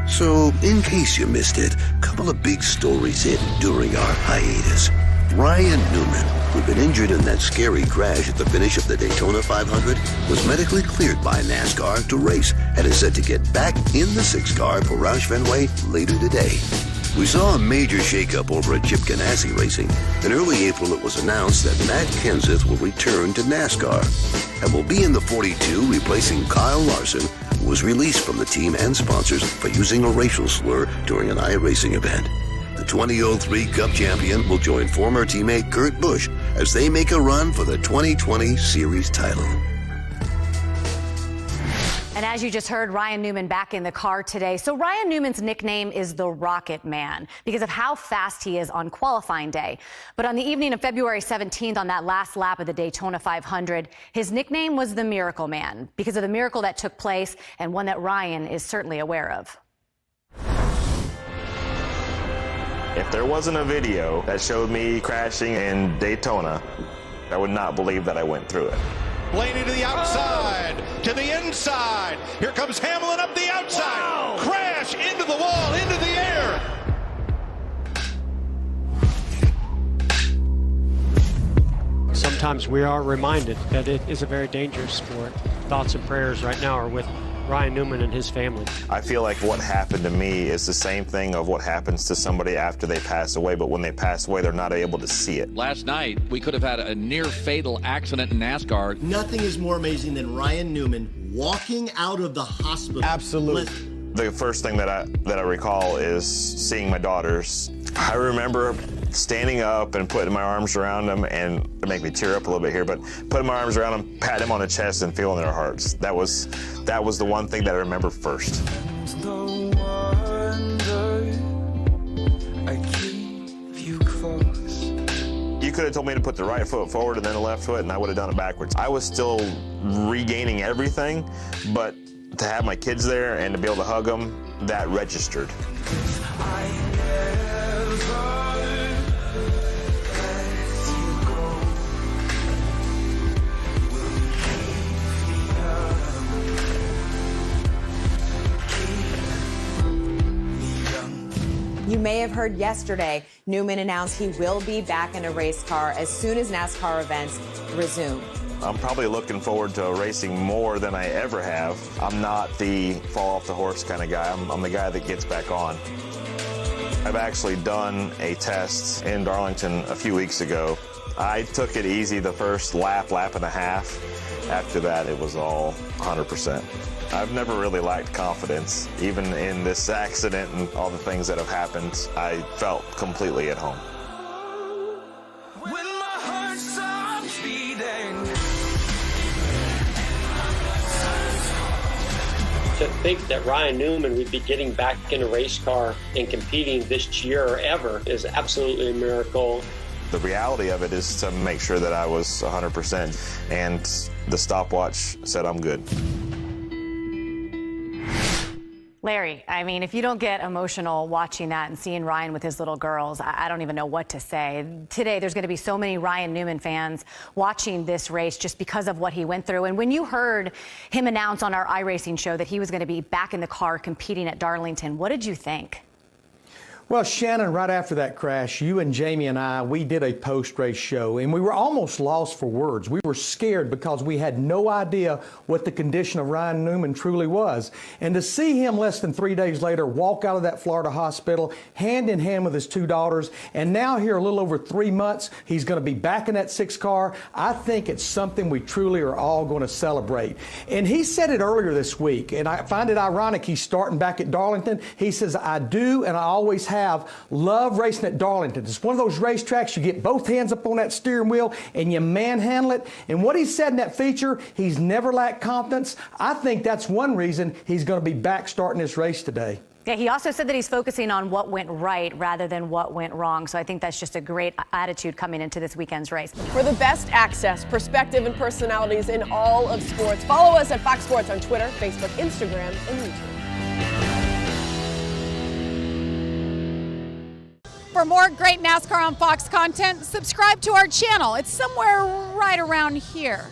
So, in case you missed it, a couple of big stories hit during our hiatus. Ryan Newman, who'd been injured in that scary crash at the finish of the Daytona 500, was medically cleared by NASCAR to race and is set to get back in the 6 car for Roush Fenway later today. We saw a major shakeup over at Chip Ganassi Racing. In early April, it was announced that Matt Kenseth will return to NASCAR and will be in the 42, replacing Kyle Larson, who was released from the team and sponsors for using a racial slur during an iRacing event. The 2003 Cup champion will join former teammate Kurt Busch as they make a run for the 2020 Series title. And as you just heard, Ryan Newman back in the car today. So Ryan Newman's nickname is the Rocket Man because of how fast he is on qualifying day. But on the evening of February 17th, on that last lap of the Daytona 500, his nickname was the Miracle Man because of the miracle that took place and one that Ryan is certainly aware of. If there wasn't a video that showed me crashing in Daytona, I would not believe that I went through it. Blaney to the outside, to the inside. Here comes Hamlin up the outside. Wow. Crash into the wall, into the air. Sometimes we are reminded that it is a very dangerous sport. Thoughts and prayers right now are with Ryan Newman and his family. I feel like what happened to me is the same thing of what happens to somebody after they pass away, but when they pass away, they're not able to see it. Last night, we could have had a near-fatal accident in NASCAR. Nothing is more amazing than Ryan Newman walking out of the hospital. Absolutely. The first thing that I recall is seeing my daughters. I remember standing up and putting my arms around them, and to make me tear up a little bit here, but putting my arms around them, patting them on the chest, and feeling their hearts. That was the one thing that I remember first. No wonder I keep you close. You could have told me to put the right foot forward and then the left foot, and I would have done it backwards. I was still regaining everything, but to have my kids there and to be able to hug them, that registered. You may have heard yesterday, Newman announced he will be back in a race car as soon as NASCAR events resume. I'm probably looking forward to racing more than I ever have. I'm not the fall off the horse kind of guy. I'm the guy that gets back on. I've actually done a test in Darlington a few weeks ago. I took it easy the first lap and a half. After that, it was all 100%. I've never really lacked confidence. Even in this accident and all the things that have happened, I felt completely at home. When my heart stops beating. To think that Ryan Newman would be getting back in a race car and competing this year or ever is absolutely a miracle. The reality of it is to make sure that I was 100%, and the stopwatch said I'm good. Larry, I mean, if you don't get emotional watching that and seeing Ryan with his little girls, I don't even know what to say. Today, there's going to be so many Ryan Newman fans watching this race just because of what he went through. And when you heard him announce on our iRacing show that he was going to be back in the car competing at Darlington, what did you think? Well, Shannon, right after that crash, you and Jamie and I, we did a post-race show, and we were almost lost for words. We were scared because we had no idea what the condition of Ryan Newman truly was. And to see him less than 3 days later walk out of that Florida hospital, hand in hand with his 2 daughters, and now here a little over 3 months, he's going to be back in that 6 car, I think it's something we truly are all going to celebrate. And he said it earlier this week, and I find it ironic he's starting back at Darlington. He says, I do, and I always have love racing at Darlington. It's one of those racetracks you get both hands up on that steering wheel and you manhandle it. And what he said in that feature, he's never lacked confidence. I think that's one reason he's going to be back starting this race today. Yeah, he also said that he's focusing on what went right rather than what went wrong. So I think that's just a great attitude coming into this weekend's race. For the best access, perspective, and personalities in all of sports, follow us at Fox Sports on Twitter, Facebook, Instagram, and YouTube. For more great NASCAR on Fox content, subscribe to our channel. It's somewhere right around here.